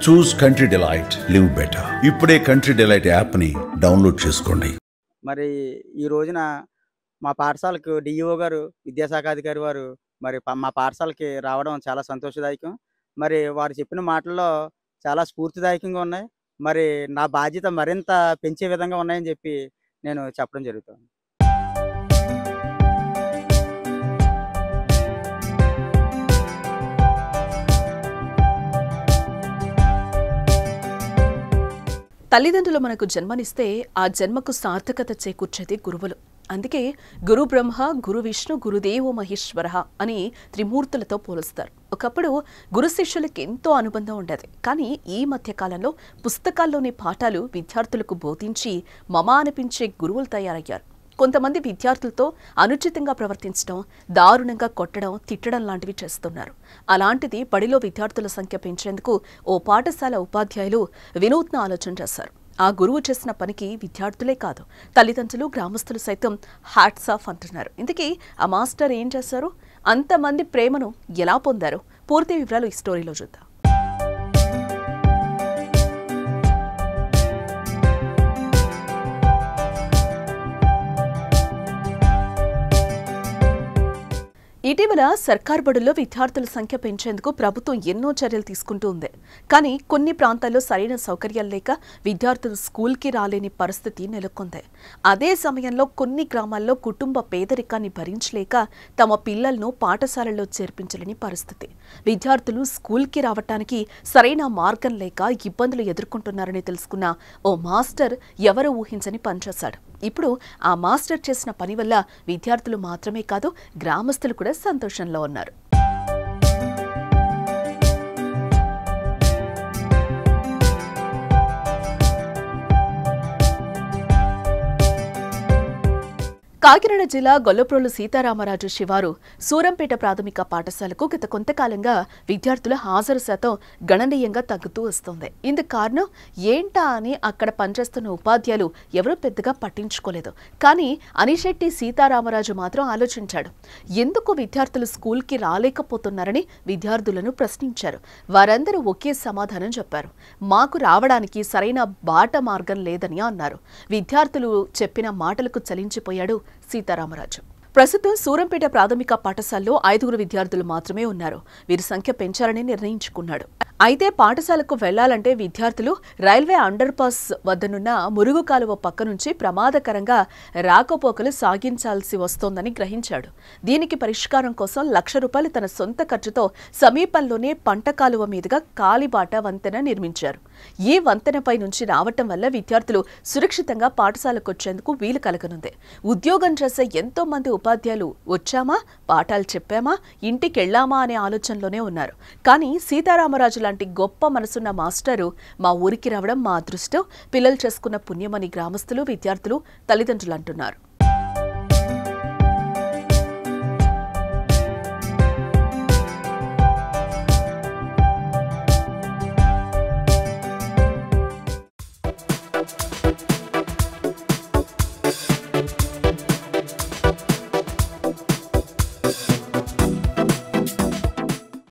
చూస్ country delight, live better. ఇప్పుడే country delight యాప్ని download చేసుకోండి. మరి ఈ రోజున మా పాఠశాలకు డిఈఓ గారు, విద్యాశాఖ అధికారి వారు మరి మా పాఠశాలకి రావడం చాలా సంతోషదాయకం. మరి వారు చెప్పిన మాటల్లో చాలా స్ఫూర్తిదాయకంగా ఉన్నాయి. మరి నా బాధ్యత మరింత పెంచే విధంగా ఉన్నాయని చెప్పి నేను చెప్పడం జరుగుతుంది. తల్లిదండ్రులు మనకు జన్మనిస్తే ఆ జన్మకు సార్థకత చేకూర్చేది గురువులు. అందుకే గురు బ్రహ్మ, గురు విష్ణు, గురుదేవో మహేశ్వర అని త్రిమూర్తులతో పోలుస్తారు. ఒకప్పుడు గురు శిష్యులకి ఎంతో అనుబంధం ఉండేది. కానీ ఈ మధ్య కాలంలో పుస్తకాల్లోని పాఠాలు విద్యార్థులకు బోధించి మమ అనిపించే గురువులు తయారయ్యారు. కొంతమంది విద్యార్థులతో అనుచితంగా ప్రవర్తించడం, దారుణంగా కొట్టడం, తిట్టడం లాంటివి చేస్తున్నారు. అలాంటిది బడిలో విద్యార్థుల సంఖ్య పెంచేందుకు ఓ పాఠశాల ఉపాధ్యాయులు వినూత్న ఆలోచన చేశారు. ఆ గురువు చేసిన పనికి విద్యార్థులే కాదు, తల్లిదండ్రులు, గ్రామస్తులు సైతం హ్యాట్స్ ఆఫ్ అంటున్నారు. ఇందుకే ఆ మాస్టర్ ఏం చేశారు, అంతమంది ప్రేమను ఎలా పొందారు? పూర్తి వివరాలు ఈ స్టోరీలో చూద్దాం. ఇటీవల సర్కార్ బడుల్లో విద్యార్థుల సంఖ్య పెంచేందుకు ప్రభుత్వం ఎన్నో చర్యలు తీసుకుంటూ ఉంది. కానీ కొన్ని ప్రాంతాల్లో సరైన సౌకర్యాలు లేక విద్యార్థులు స్కూల్కి రాలేని పరిస్థితి నెలకొంది. అదే సమయంలో కొన్ని గ్రామాల్లో కుటుంబ పేదరికాన్ని భరించలేక తమ పిల్లలను పాఠశాలల్లో చేర్పించలేని పరిస్థితి. విద్యార్థులు స్కూల్కి రావటానికి సరైన మార్గం లేక ఇబ్బందులు ఎదుర్కొంటున్నారని తెలుసుకున్న ఓ మాస్టర్ ఎవరూ ఊహించని పనిచేశాడు. ఇప్పుడు ఆ మాస్టర్ చేసిన పని వల్ల విద్యార్థులు మాత్రమే కాదు, గ్రామస్తులు కూడా సంతోషంలో ఉన్నారు. కాకినాడ జిల్లా గొల్లప్రోలు సీతారామరాజు శివారు సూరంపేట ప్రాథమిక పాఠశాలకు గత కొంతకాలంగా విద్యార్థుల హాజరు శాతం గణనీయంగా తగ్గుతూ వస్తోంది. ఇందుకు కారణం ఏంటా అని అక్కడ పనిచేస్తున్న ఉపాధ్యాయులు ఎవరూ పెద్దగా పట్టించుకోలేదు. కానీ అనిశెట్టి సీతారామరాజు మాత్రం ఆలోచించాడు. ఎందుకు విద్యార్థులు స్కూల్కి రాలేకపోతున్నారని విద్యార్థులను ప్రశ్నించారు. వారందరూ ఒకే సమాధానం చెప్పారు, మాకు రావడానికి సరైన బాట మార్గం లేదని అన్నారు. విద్యార్థులు చెప్పిన మాటలకు చలించిపోయాడు సీతారామరాజు. ప్రస్తుతం సూరంపేట ప్రాథమిక పాఠశాలలో 5 విద్యార్థులు మాత్రమే ఉన్నారు. వీరి సంఖ్య పెంచాలని నిర్ణయించుకున్నాడు. అయితే పాఠశాలకు వెళ్లాలంటే విద్యార్థులు రైల్వే అండర్ పాస్ వద్దనున్న మురుగు కాలువ పక్క నుంచి ప్రమాదకరంగా రాకపోకలు సాగించాల్సి వస్తోందని గ్రహించాడు. దీనికి పరిష్కారం కోసం ₹1,00,000 తన సొంత ఖర్చుతో సమీపంలోనే పంట కాలువ మీదుగా కాలిబాట వంతెన నిర్మించారు. ఈ వంతెనపై నుంచి రావటం వల్ల విద్యార్థులు సురక్షితంగా పాఠశాలకు వచ్చేందుకు వీలు కలగనుంది. ఉద్యోగం చేసే ఎంతో మంది ఉపాధ్యాయులు వచ్చామా, పాఠాలు చెప్పామా, ఇంటికెళ్లామా అనే ఆలోచనలోనే ఉన్నారు. కానీ సీతారామరాజు లాంటి గొప్ప మనసున్న మాస్టరు మా ఊరికి రావడం మా అదృష్టం, పిల్లలు చేసుకున్న పుణ్యమని గ్రామస్తులు, విద్యార్థులు, తల్లిదండ్రులు అంటున్నారు.